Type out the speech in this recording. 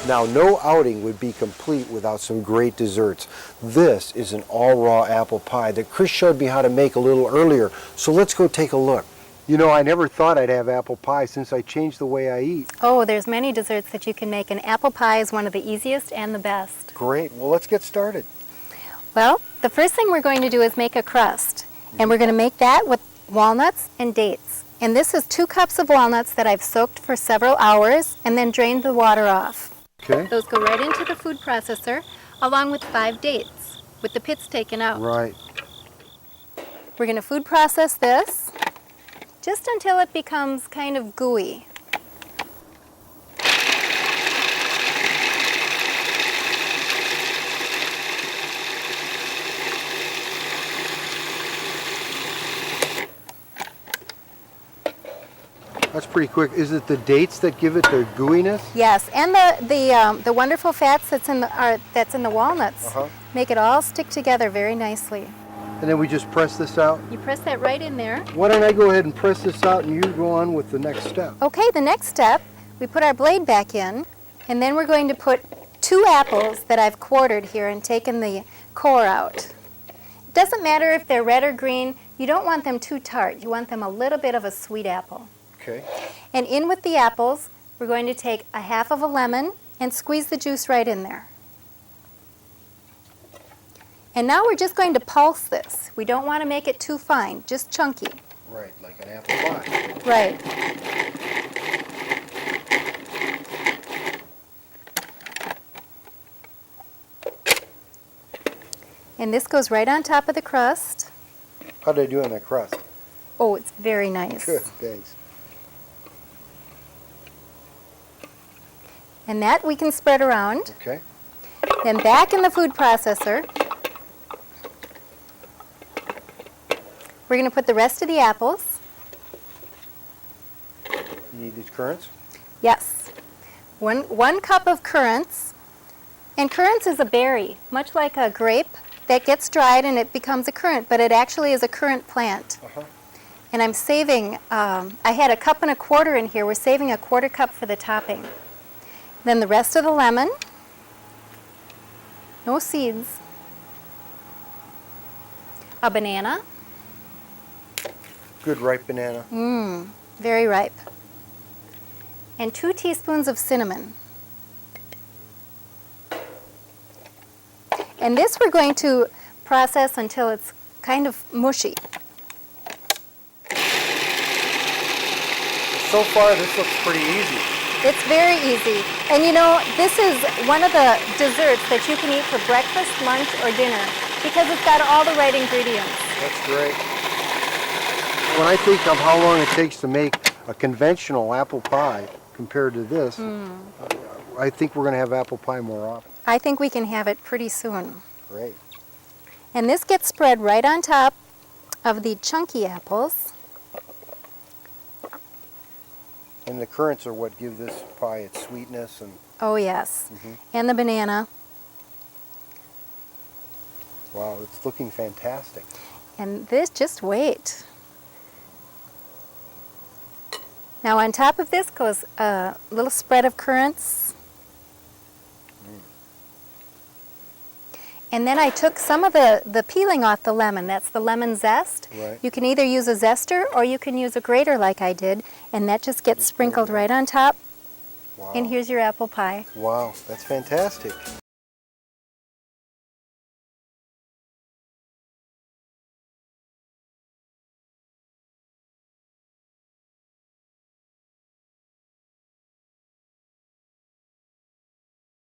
Now, no outing would be complete without some great desserts. This is an all-raw apple pie that Chris showed me how to make a little earlier, so let's go take a look. You know, I never thought I'd have apple pie since I changed the way I eat. Oh, there's many desserts that you can make, and apple pie is one of the easiest and the best. Great. Well, let's get started. Well, the first thing we're going to do is make a crust, and we're going to make that with walnuts and dates. And this is 2 cups of walnuts that I've soaked for several hours and then drained the water off. Okay. Those go right into the food processor, along with 5 dates, with the pits taken out. Right. We're going to food process this just until it becomes kind of gooey. That's pretty quick. Is it the dates that give it the gooiness? Yes, and the wonderful fats that's in the walnuts make it all stick together very nicely. And then we just press this out? You press that right in there. Why don't I go ahead and press this out and you go on with the next step? Okay, the next step, we put our blade back in, and then we're going to put 2 apples that I've quartered here and taken the core out. It doesn't matter if they're red or green. You don't want them too tart. You want them a little bit of a sweet apple. Okay. And in with the apples, we're going to take a half of a lemon and squeeze the juice right in there. And now we're just going to pulse this. We don't want to make it too fine, just chunky. Right, like an apple pie. Right. And this goes right on top of the crust. How did I do on that crust? Oh, it's very nice. Good, thanks. And that we can spread around. Okay. Then back in the food processor, we're going to put the rest of the apples. You need these currants? Yes. One cup of currants. And currants is a berry, much like a grape that gets dried and it becomes a currant, but it actually is a currant plant. And I'm saving, I had 1.25 cups in here. We're saving 1/4 cup for the topping. Then the rest of the lemon, no seeds, a banana. Good ripe banana. Very ripe. And 2 teaspoons of cinnamon. And this we're going to process until it's kind of mushy. So far, this looks pretty easy. It's very easy. And you know, this is one of the desserts that you can eat for breakfast, lunch, or dinner because it's got all the right ingredients. That's great. When I think of how long it takes to make a conventional apple pie compared to this, I think we're going to have apple pie more often. I think we can have it pretty soon. Great. And this gets spread right on top of the chunky apples. And the currants are what give this pie its sweetness and... Oh yes. And the banana. Wow, it's looking fantastic. And this, just wait. Now on top of this goes a little spread of currants. And then I took some of the peeling off the lemon. That's the lemon zest. Right. You can either use a zester or you can use a grater like I did, and that just gets sprinkled right on top. Wow. And here's your apple pie. Wow, that's fantastic.